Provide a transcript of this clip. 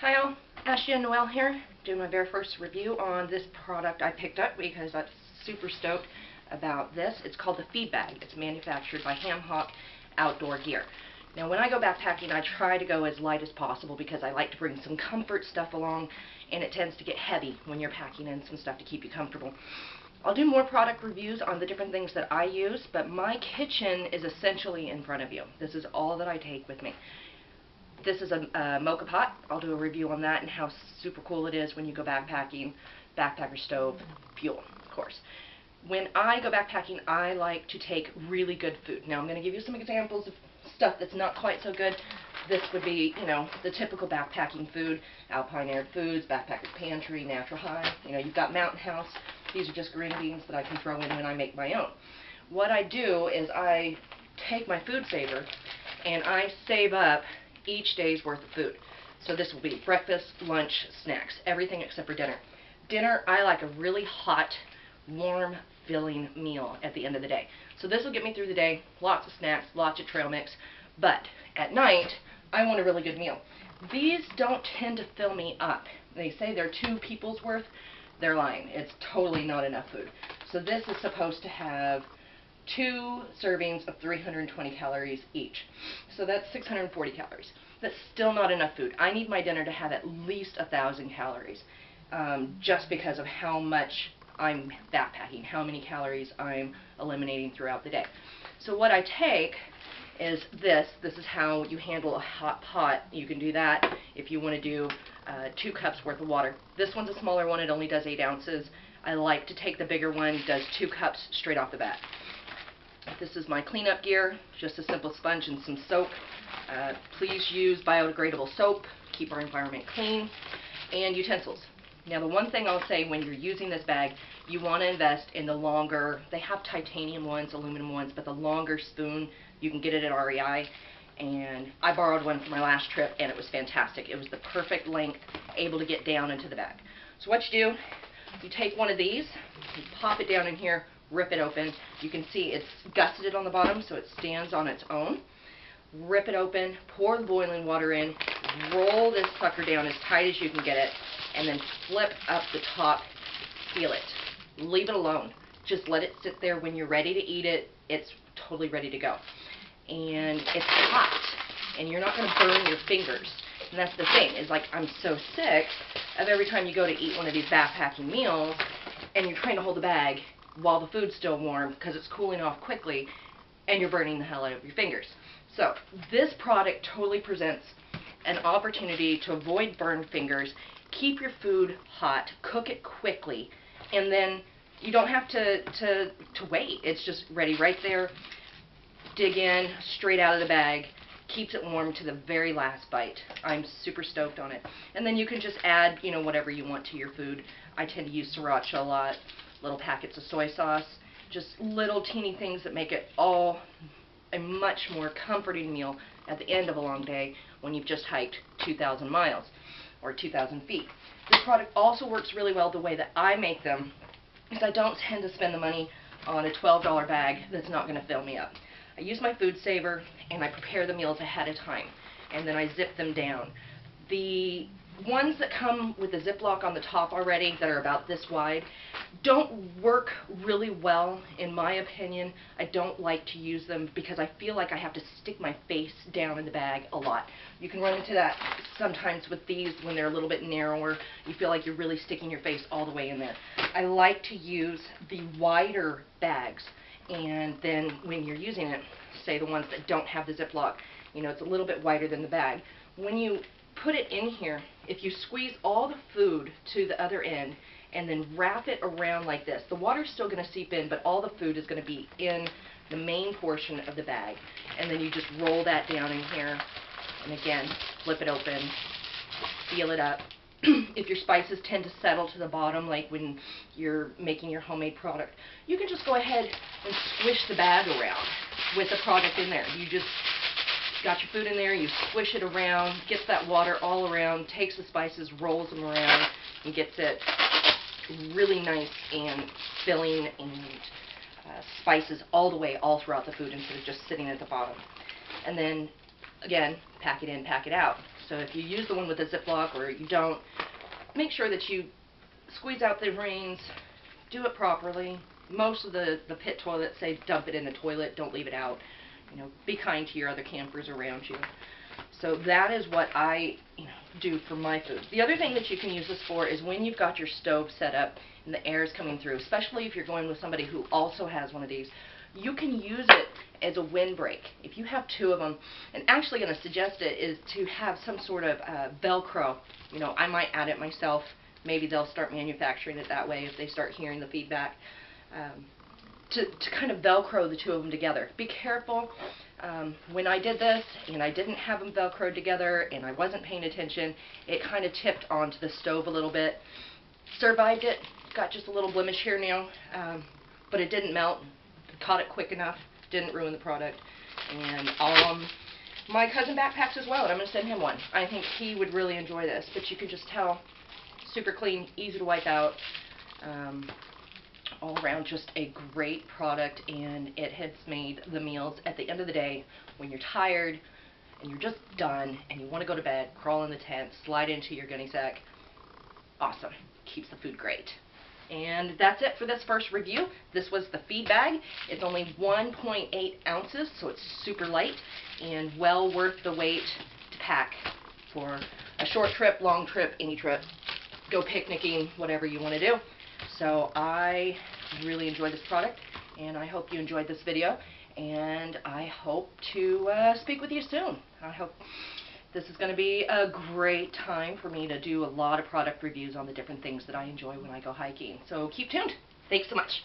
Hi all, Ashjannoel here, doing my very first review on this product I picked up because I'm super stoked about this. It's called the Feedbag. It's manufactured by Hamhock Outdoor Gear. Now when I go backpacking, I try to go as light as possible because I like to bring some comfort stuff along, and it tends to get heavy when you're packing in some stuff to keep you comfortable. I'll do more product reviews on the different things that I use, but my kitchen is essentially in front of you. This is all that I take with me. This is a mocha pot. I'll do a review on that and how super cool it is when you go backpacking. Backpacker stove, fuel, of course. When I go backpacking, I like to take really good food. Now I'm going to give you some examples of stuff that's not quite so good. This would be, you know, the typical backpacking food, Alpine Air Foods, Backpacker's Pantry, Natural High. You know, you've got Mountain House. These are just green beans that I can throw in when I make my own. What I do is I take my food saver and I save up each day's worth of food. So this will be breakfast, lunch, snacks, everything except for dinner. Dinner, I like a really hot, warm, filling meal at the end of the day. So this will get me through the day, lots of snacks, lots of trail mix, but at night, I want a really good meal. These don't tend to fill me up. They say they're 2 people's worth. They're lying. It's totally not enough food. So this is supposed to have 2 servings of 320 calories each. So that's 640 calories. That's still not enough food. I need my dinner to have at least 1,000 calories, just because of how much I'm backpacking, how many calories I'm eliminating throughout the day. So what I take is this. This is how you handle a hot pot. You can do that if you want to do 2 cups worth of water. This one's a smaller one. It only does 8 ounces. I like to take the bigger one. It does 2 cups straight off the bat. This is my cleanup gear, just a simple sponge and some soap. Please use biodegradable soap, keep our environment clean, and utensils. Now the one thing I'll say when you're using this bag, you want to invest in the longer, they have titanium ones, aluminum ones, but the longer spoon, you can get it at REI, and I borrowed one for my last trip and it was fantastic. It was the perfect length, able to get down into the bag. So what you do, you take one of these, you pop it down in here, rip it open. You can see it's gusseted on the bottom so it stands on its own. Rip it open, pour the boiling water in, roll this sucker down as tight as you can get it, and then flip up the top, seal it. Leave it alone. Just let it sit there. When you're ready to eat it, it's totally ready to go. And it's hot, and you're not going to burn your fingers. And that's the thing, is like I'm so sick of every time you go to eat one of these backpacking meals, and you're trying to hold the bag while the food's still warm because it's cooling off quickly and you're burning the hell out of your fingers. So this product totally presents an opportunity to avoid burned fingers, keep your food hot, cook it quickly, and then you don't have to wait. It's just ready right there. Dig in, straight out of the bag, keeps it warm to the very last bite. I'm super stoked on it. And then you can just add, you know, whatever you want to your food. I tend to use sriracha a lot. Little packets of soy sauce, just little teeny things that make it all a much more comforting meal at the end of a long day when you've just hiked 2,000 miles or 2,000 feet. This product also works really well the way that I make them, because I don't tend to spend the money on a $12 bag that's not going to fill me up. I use my food saver and I prepare the meals ahead of time, and then I zip them down. The ones that come with the Ziploc on the top already that are about this wide don't work really well, in my opinion. I don't like to use them because I feel like I have to stick my face down in the bag a lot. You can run into that sometimes with these when they're a little bit narrower. You feel like you're really sticking your face all the way in there. I like to use the wider bags, and then when you're using it, say the ones that don't have the Ziploc, you know, it's a little bit wider than the bag. When you put it in here, if you squeeze all the food to the other end and then wrap it around like this, the water's still going to seep in, but all the food is going to be in the main portion of the bag. And then you just roll that down in here, and again, flip it open, seal it up. If your spices tend to settle to the bottom, like when you're making your homemade product, you can just go ahead and squish the bag around with the product in there. You just got your food in there, you squish it around, gets that water all around, takes the spices, rolls them around, and gets it really nice and filling and spices all the way, all throughout the food instead of just sitting at the bottom. And then, again, pack it in, pack it out. So if you use the one with the Ziploc or you don't, make sure that you squeeze out the rings, do it properly. Most of the pit toilets say dump it in the toilet, don't leave it out. You know, be kind to your other campers around you. So that is what I do for my food. The other thing that you can use this for is when you've got your stove set up and the air is coming through, especially if you're going with somebody who also has one of these, you can use it as a windbreak. If you have two of them, and actually going to suggest it is to have some sort of Velcro. You know, I might add it myself. Maybe they'll start manufacturing it that way if they start hearing the feedback. To kind of Velcro the two of them together. Be careful. When I did this and I didn't have them Velcroed together and I wasn't paying attention, it kind of tipped onto the stove a little bit. Survived it. Got just a little blemish here now, but it didn't melt. Caught it quick enough. Didn't ruin the product. And my cousin backpacks as well, and I'm going to send him one. I think he would really enjoy this, but you can just tell, super clean, easy to wipe out. All around just a great product, and it has made the meals at the end of the day when you're tired and you're just done and you want to go to bed, crawl in the tent, slide into your gunny sack. Awesome. Keeps the food great. And that's it for this first review. This was the Feedbag. It's only 1.8 ounces, so it's super light and well worth the wait to pack for a short trip, long trip, any trip. Go picnicking, whatever you want to do. So I really enjoyed this product, and I hope you enjoyed this video, and I hope to speak with you soon. I hope this is going to be a great time for me to do a lot of product reviews on the different things that I enjoy when I go hiking. So keep tuned. Thanks so much.